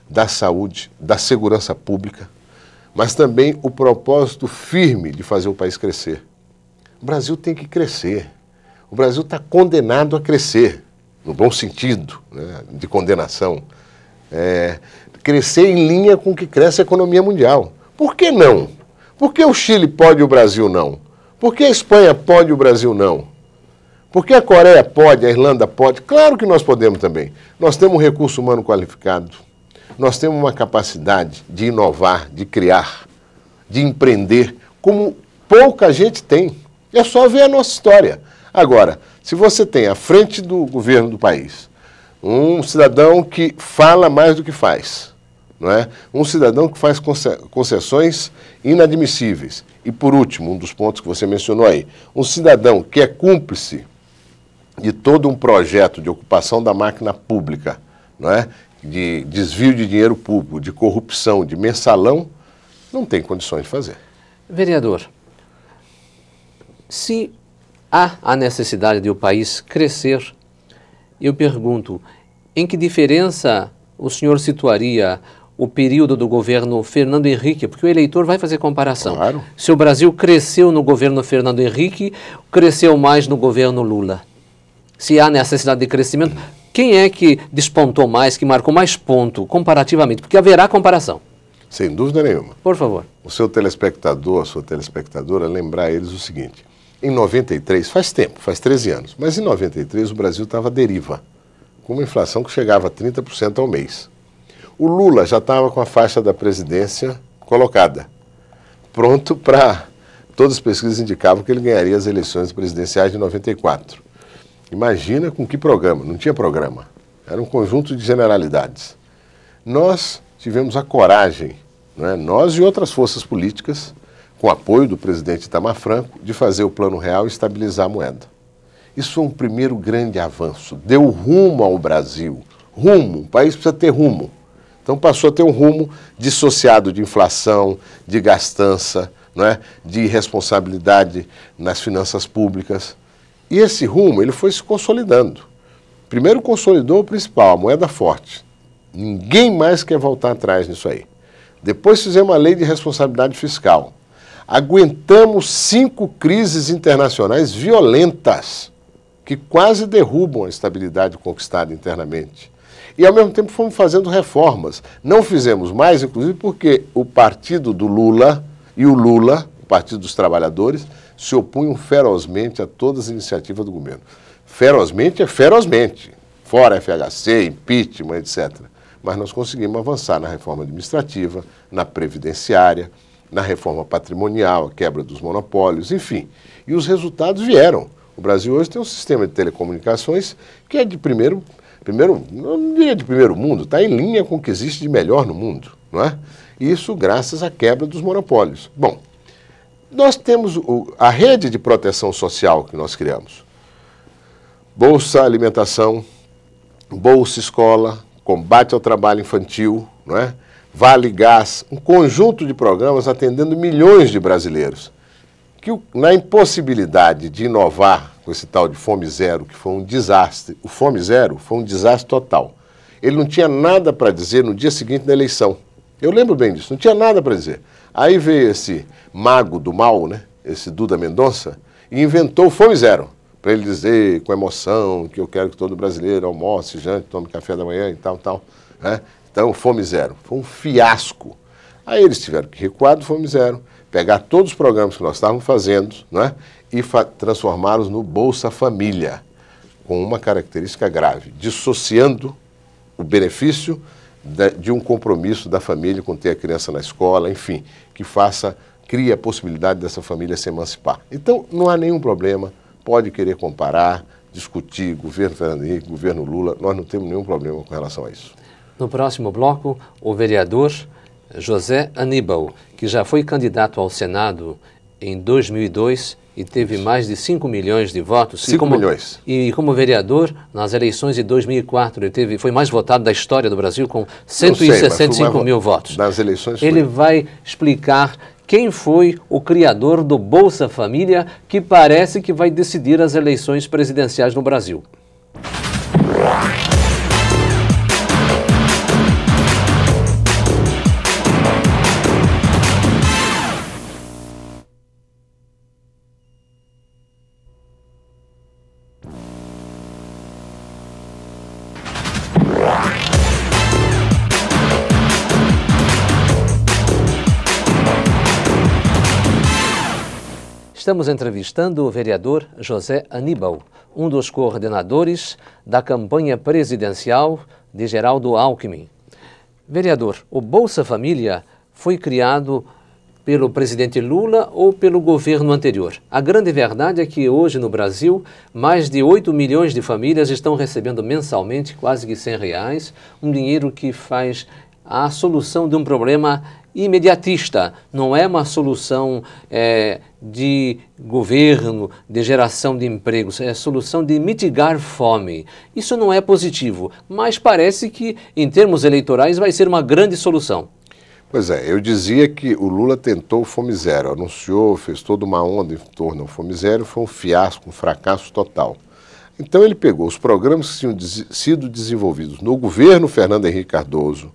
da saúde, da segurança pública, mas também o propósito firme de fazer o país crescer. O Brasil tem que crescer. O Brasil está condenado a crescer, no bom sentido, né, de condenação. Crescer em linha com o que cresce a economia mundial. Por que não? Por que o Chile pode e o Brasil não? Por que a Espanha pode e o Brasil não? Por que a Coreia pode, a Irlanda pode? Claro que nós podemos também. Nós temos um recurso humano qualificado, nós temos uma capacidade de inovar, de criar, de empreender, como pouca gente tem. É só ver a nossa história. Agora, se você tem à frente do governo do país um cidadão que fala mais do que faz, não é? Um cidadão que faz concessões inadmissíveis. E, por último, um dos pontos que você mencionou aí, um cidadão que é cúmplice de todo um projeto de ocupação da máquina pública, não é? De desvio de dinheiro público, de corrupção, de mensalão, não tem condições de fazer. Vereador, se há a necessidade de o país crescer, eu pergunto, em que diferença o senhor situaria o período do governo Fernando Henrique? Porque o eleitor vai fazer comparação. Claro. Se o Brasil cresceu no governo Fernando Henrique, cresceu mais no governo Lula. Se há necessidade de crescimento, quem é que despontou mais, que marcou mais ponto comparativamente? Porque haverá comparação. Sem dúvida nenhuma. Por favor. O seu telespectador, a sua telespectadora, lembrar a eles o seguinte: em 93, faz tempo, faz 13 anos, mas em 93 o Brasil estava à deriva, com uma inflação que chegava a 30% ao mês. O Lula já estava com a faixa da presidência colocada, pronto para... Todas as pesquisas indicavam que ele ganharia as eleições presidenciais de 94. Imagina com que programa? Não tinha programa. Era um conjunto de generalidades. Nós tivemos a coragem, não é? Nós e outras forças políticas, com apoio do presidente Itamar Franco, de fazer o Plano Real e estabilizar a moeda. Isso foi um primeiro grande avanço. Deu rumo ao Brasil. Rumo. O país precisa ter rumo. Então passou a ter um rumo dissociado de inflação, de gastança, não é? De irresponsabilidade nas finanças públicas. E esse rumo ele foi se consolidando. Primeiro consolidou o principal, a moeda forte. Ninguém mais quer voltar atrás nisso aí. Depois fizemos uma lei de responsabilidade fiscal. Aguentamos 5 crises internacionais violentas, que quase derrubam a estabilidade conquistada internamente. E, ao mesmo tempo, fomos fazendo reformas. Não fizemos mais, inclusive, porque o partido do Lula e o Lula, o Partido dos Trabalhadores, se opunham ferozmente a todas as iniciativas do governo. Ferozmente é ferozmente, fora FHC, impeachment, etc. Mas nós conseguimos avançar na reforma administrativa, na previdenciária, na reforma patrimonial, a quebra dos monopólios, enfim. E os resultados vieram. O Brasil hoje tem um sistema de telecomunicações que é de não diria de primeiro mundo, está em linha com o que existe de melhor no mundo, não é? Isso graças à quebra dos monopólios. Bom, nós temos a rede de proteção social que nós criamos. Bolsa Alimentação, Bolsa Escola, combate ao trabalho infantil, não é? Vale Gás, um conjunto de programas atendendo milhões de brasileiros. Que na impossibilidade de inovar com esse tal de Fome Zero, que foi um desastre, o Fome Zero foi um desastre total. Ele não tinha nada para dizer no dia seguinte da eleição. Eu lembro bem disso, não tinha nada para dizer. Aí veio esse mago do mal, né? Esse Duda Mendonça, e inventou o Fome Zero, para ele dizer com emoção que eu quero que todo brasileiro almoce, jante, tome café da manhã e tal, né? Então, Fome Zero. Foi um fiasco. Aí eles tiveram que recuar do Fome Zero, pegar todos os programas que nós estávamos fazendo, não é? E transformá-los no Bolsa Família, com uma característica grave, dissociando o benefício de um compromisso da família com ter a criança na escola, enfim, que cria a possibilidade dessa família se emancipar. Então, não há nenhum problema, pode querer comparar, discutir governo Fernando Henrique, governo Lula, nós não temos nenhum problema com relação a isso. No próximo bloco, o vereador José Aníbal, que já foi candidato ao Senado em 2002 e teve mais de 5 milhões de votos. 5 milhões. E como vereador, nas eleições de 2004, ele foi mais votado da história do Brasil com 165 mil votos. Nas eleições ele vai explicar quem foi o criador do Bolsa Família, que parece que vai decidir as eleições presidenciais no Brasil. Estamos entrevistando o vereador José Aníbal, um dos coordenadores da campanha presidencial de Geraldo Alckmin. Vereador, o Bolsa Família foi criado pelo presidente Lula ou pelo governo anterior? A grande verdade é que hoje no Brasil, mais de 8 milhões de famílias estão recebendo mensalmente quase que R$100, um dinheiro que faz a solução de um problema imediatista, não é uma solução de governo, de geração de empregos, é a solução de mitigar fome. Isso não é positivo, mas parece que em termos eleitorais vai ser uma grande solução. Pois é, eu dizia que o Lula tentou o Fome Zero, anunciou, fez toda uma onda em torno do Fome Zero, foi um fiasco, um fracasso total. Então ele pegou os programas que tinham sido desenvolvidos no governo Fernando Henrique Cardoso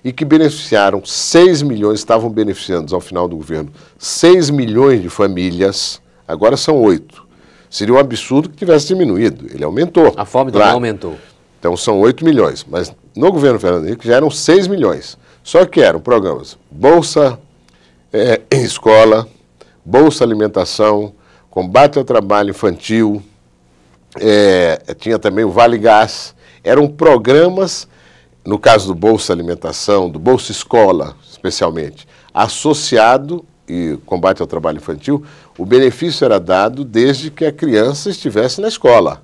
e que beneficiaram 6 milhões, estavam beneficiando ao final do governo 6 milhões de famílias, agora são 8. Seria um absurdo que tivesse diminuído, ele aumentou. A fome também aumentou. Então são 8 milhões, mas no governo Fernando Henrique já eram 6 milhões. Só que eram programas Bolsa em Escola, Bolsa Alimentação, Combate ao Trabalho Infantil, tinha também o Vale Gás. Eram programas, no caso do Bolsa Alimentação, do Bolsa Escola, especialmente, associado e combate ao trabalho infantil, o benefício era dado desde que a criança estivesse na escola.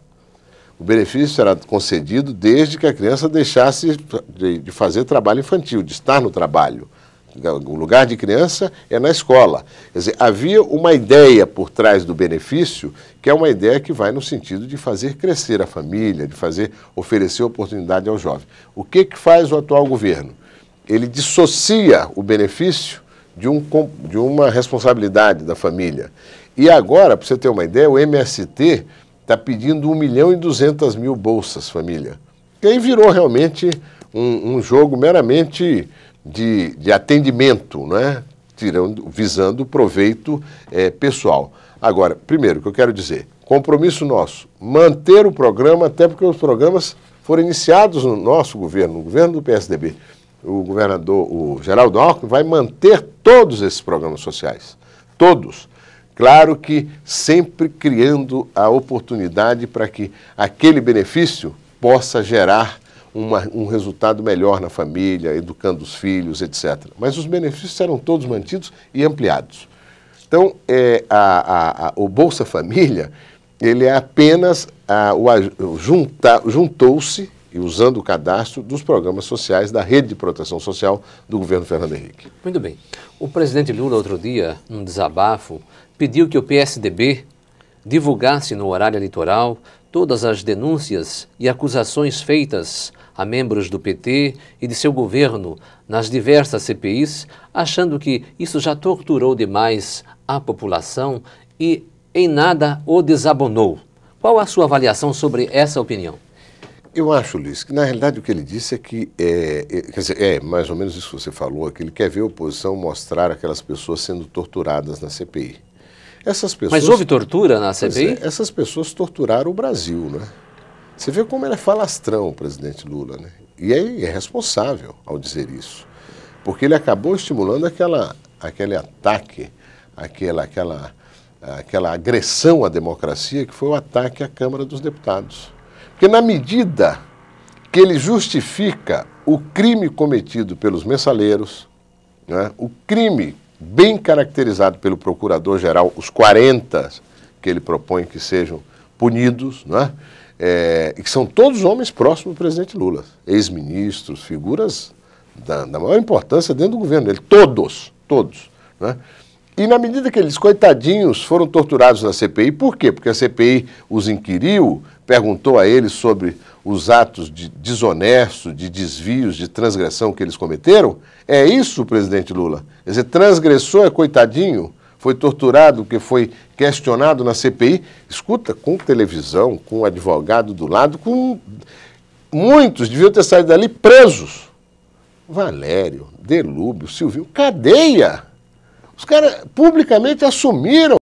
O benefício era concedido desde que a criança deixasse de fazer trabalho infantil, de estar no trabalho. O lugar de criança é na escola. Quer dizer, havia uma ideia por trás do benefício, que é uma ideia que vai no sentido de fazer crescer a família, de oferecer oportunidade ao jovem. O que faz o atual governo? Ele dissocia o benefício de uma responsabilidade da família. E agora, para você ter uma ideia, o MST está pedindo 1.200.000 bolsas família. E aí virou realmente um jogo meramente de atendimento, né? Visando o proveito pessoal. Agora, primeiro, o que eu quero dizer, compromisso nosso, manter o programa, até porque os programas foram iniciados no nosso governo, no governo do PSDB. O governador, o Geraldo Alckmin, vai manter todos esses programas sociais, todos. Claro que sempre criando a oportunidade para que aquele benefício possa gerar um resultado melhor na família, educando os filhos, etc. Mas os benefícios serão todos mantidos e ampliados. Então, o Bolsa Família, ele é apenas, juntou-se, e usando o cadastro dos programas sociais da Rede de Proteção Social do governo Fernando Henrique. Muito bem. O presidente Lula, outro dia, num desabafo, pediu que o PSDB divulgasse no horário eleitoral todas as denúncias e acusações feitas a membros do PT e de seu governo nas diversas CPIs, achando que isso já torturou demais a população e em nada o desabonou. Qual a sua avaliação sobre essa opinião? Eu acho, Luiz, que na realidade o que ele disse é que, quer dizer, mais ou menos isso que você falou, que ele quer ver a oposição mostrar aquelas pessoas sendo torturadas na CPI. Essas pessoas, mas houve tortura na CPI? Essas pessoas torturaram o Brasil, né? Você vê como ele é falastrão, o presidente Lula, né? E é responsável ao dizer isso. Porque ele acabou estimulando aquele ataque, aquela agressão à democracia que foi o ataque à Câmara dos Deputados. Porque na medida que ele justifica o crime cometido pelos mensaleiros, né, o crime bem caracterizado pelo procurador-geral, os 40 que ele propõe que sejam punidos, né, e que são todos homens próximos do presidente Lula, ex-ministros, figuras da maior importância dentro do governo dele, todos. Né? E na medida que eles, coitadinhos, foram torturados na CPI, por quê? Porque a CPI os inquiriu, perguntou a eles sobre os atos de desonestos, de desvios, de transgressão que eles cometeram. É isso, presidente Lula. Quer dizer, transgressor é coitadinho, foi torturado porque foi questionado na CPI. Escuta, com televisão, com advogado do lado, com muitos deviam ter saído dali presos. Valério, Delúbio, Silvio, cadeia. Os caras publicamente assumiram